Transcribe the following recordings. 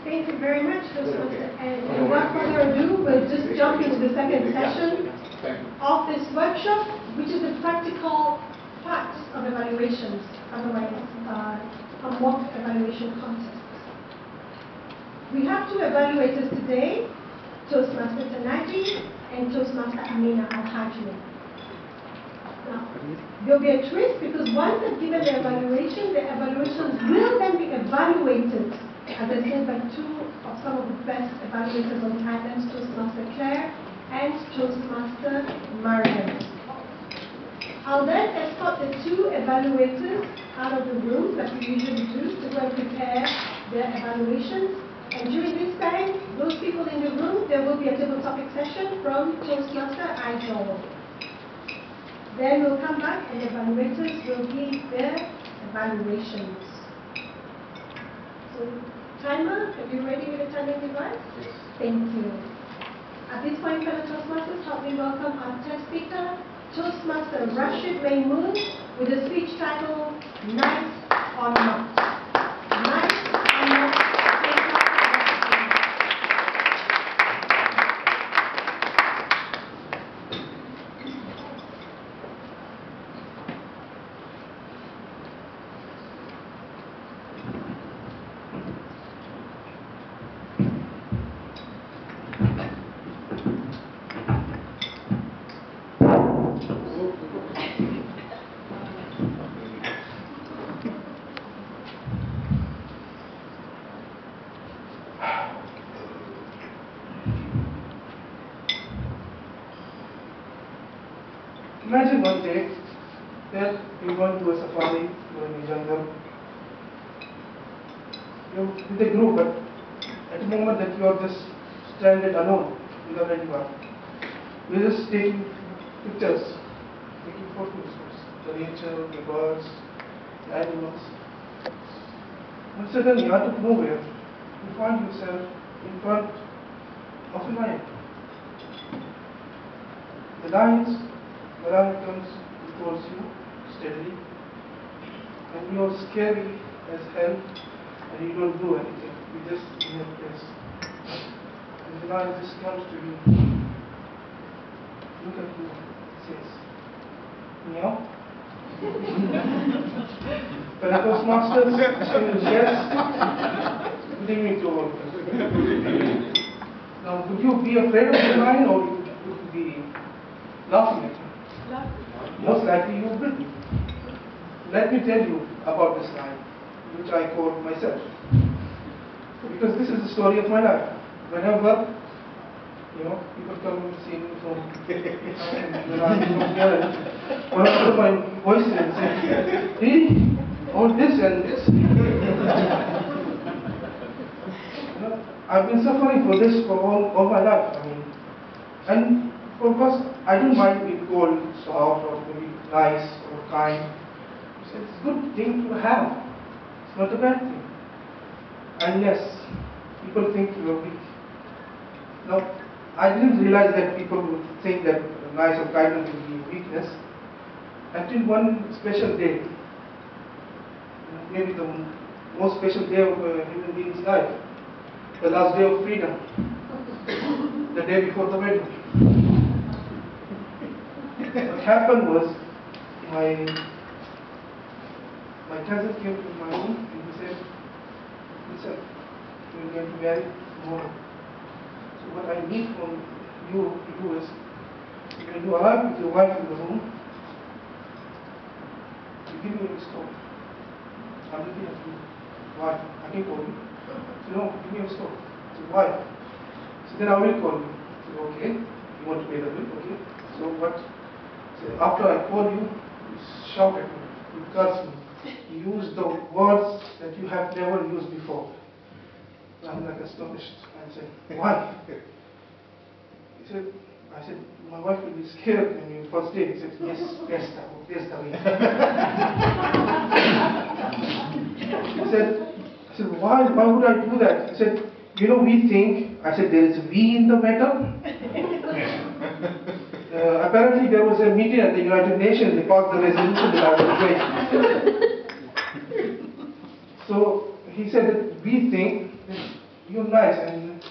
Thank you very much, Toastmaster. And without further ado, we'll just jump into the second session of this workshop, which is the practical part of evaluations, otherwise a mock evaluation contest. We have two evaluators today, Toastmaster Tanaji and Toastmaster Amina Al-Hajmi. Now, there'll be a twist because once they've given the evaluations will then be evaluated, as I said, by two of some of the best evaluators on the island, Toastmaster Claire and Toastmaster Mariam. I'll then escort the two evaluators out of the room that we usually do to go and prepare their evaluations. And during this time, those people in the room, there will be a table topic session from Toastmaster Idol. Then we'll come back and the evaluators will give their evaluations. So, timer, are you ready with the timing device? Yes. Thank you. At this point, fellow Toastmasters, help me welcome our test speaker, Toastmaster Rashid Maymoon, with a speech titled, Nice or Not. Nice or Not. Imagine one day that you're going to a safari, you're in the jungle, you're with a group, but at the moment that you are just stranded alone without anyone, you're just taking pictures, taking photos of the nature, the birds, the animals. And suddenly, out of nowhere, you find yourself in front of a lion. The lion comes towards you steadily, and you're scary as hell, and you don't do anything. You just in your place. And the lion just comes to you, look at you, says, meow. But the Toastmaster says, yes, bring me to work. Now, would you be afraid of the lion, or would you be laughing at him? Most likely you will be. Let me tell you about this line, which I quote myself. Because this is the story of my life. Whenever, people come and see me from when I'm from here, one of my voices and say, hey, all this and this. I've been suffering for this for all my life. And of course, I don't mind being cold, soft, or maybe nice or kind. It's a good thing to have. It's not a bad thing. And yes, people think you're weak. Now, I didn't realize that people would think that nice or kind would be weakness until one special day, maybe the most special day of a human being's life, the last day of freedom, the day before the wedding. What happened was, my cousin came to my room and he said, listen, we're going to marry tomorrow. So what I need from you to do is, when you arrive with your wife in the room, you give me a stove. I'm looking at you. Why? I can call you. So no, give me a stove. So why? So then I will call you. So okay, you want to pay the bill, okay. So what? So after I call you, you shout at me, you curse me, you use the words that you have never used before. And I'm like astonished. I said, why? I said, my wife will be scared when you first day. He said, yes, that's the way. I said, why would I do that? He said, we think, I said, there is a we in the matter. Apparently there was a meeting at the United Nations, they passed the resolution that I was away. So he said that we think that you're nice and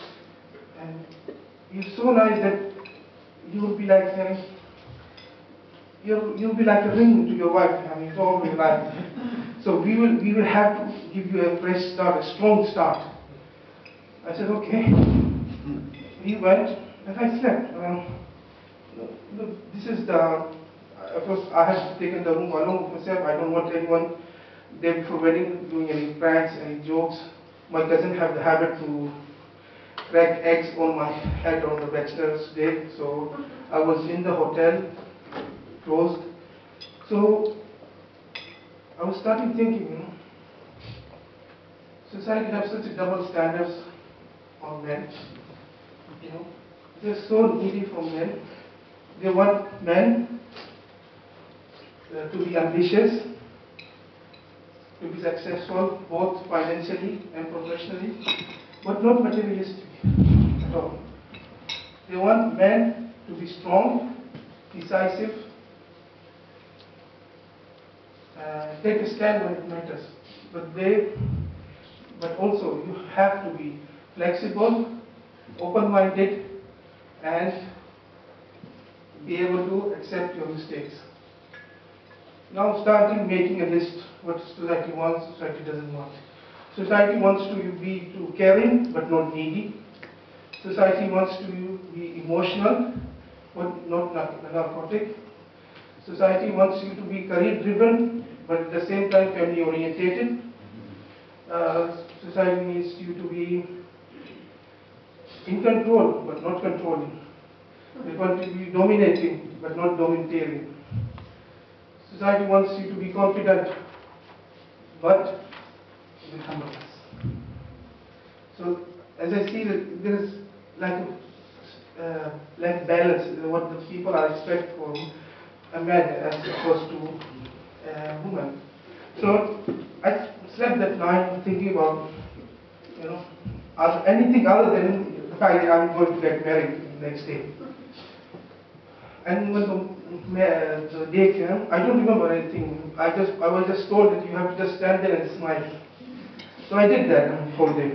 you're so nice that you will be like you'll be like a ring to your wife. I mean, all your life. So we will have to give you a fresh start, a strong start. I said okay. We went and I slept. This is the. Of course, I had taken the room alone with myself. I don't want anyone there before wedding doing any pranks, any jokes. My cousin had the habit to crack eggs on my head on the bachelor's day. So I was in the hotel, closed. So I was starting thinking, society has such a double standards on men. They're so needy for men. They want men to be ambitious, to be successful both financially and professionally, but not materialistically at all. They want men to be strong, decisive, take a stand when it matters. But also you have to be flexible, open-minded, and be able to accept your mistakes. Now starting making a list what society wants, society doesn't want. Society wants you to be too caring but not needy. Society wants you to be emotional but not narcotic. Society wants you to be career driven but at the same time family orientated. Society needs you to be in control but not controlling. They want you to be dominating but not domineering. Society wants you to be confident, but with humbleness. So, as I see that there is lack balance in what the people are expect from a man as opposed to a woman. So, I slept that night thinking about, anything other than the fact that I'm going to get married the next day. And when the day came, I don't remember anything. I was just told that you have to just stand there and smile. So I did that the whole day.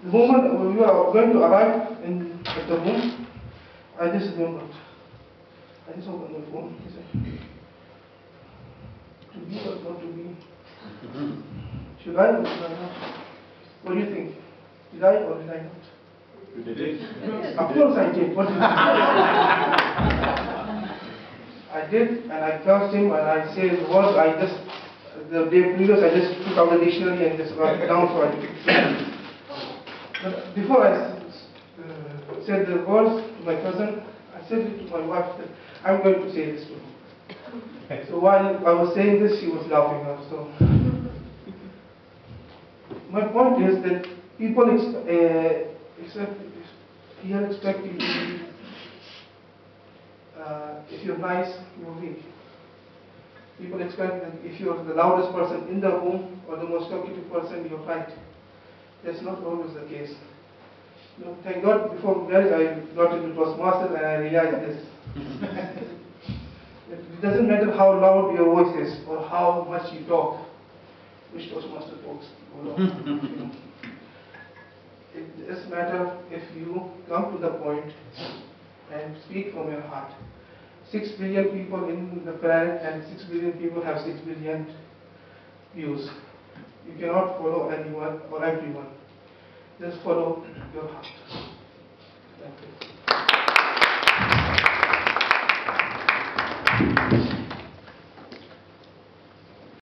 The moment we were going to arrive at the room, I just remembered. I just opened my phone. He said, to be or not to be? Should I or should I not? What do you think? Did I or did I not? You did it? Of course I did. What did you I did, and I cursed him, and I said the words the day previous, I just took out the dictionary and just wrote it down so I could say. But before I said the words to my cousin, I said it to my wife that I'm going to say this to him. So while I was saying this, she was laughing also. My point is that people expect you to be, if you're nice, you're weak. People expect that if you're the loudest person in the room or the most talkative person, you're right. That's not always the case. Thank God before marriage I got into Toastmasters and I realized this. It doesn't matter how loud your voice is or how much you talk, which Toastmaster folks go on. It does matter if you come to the point and speak from your heart. 6 billion people in the planet and 6 billion people have 6 billion views. You cannot follow anyone or everyone. Just follow your heart. Thank you.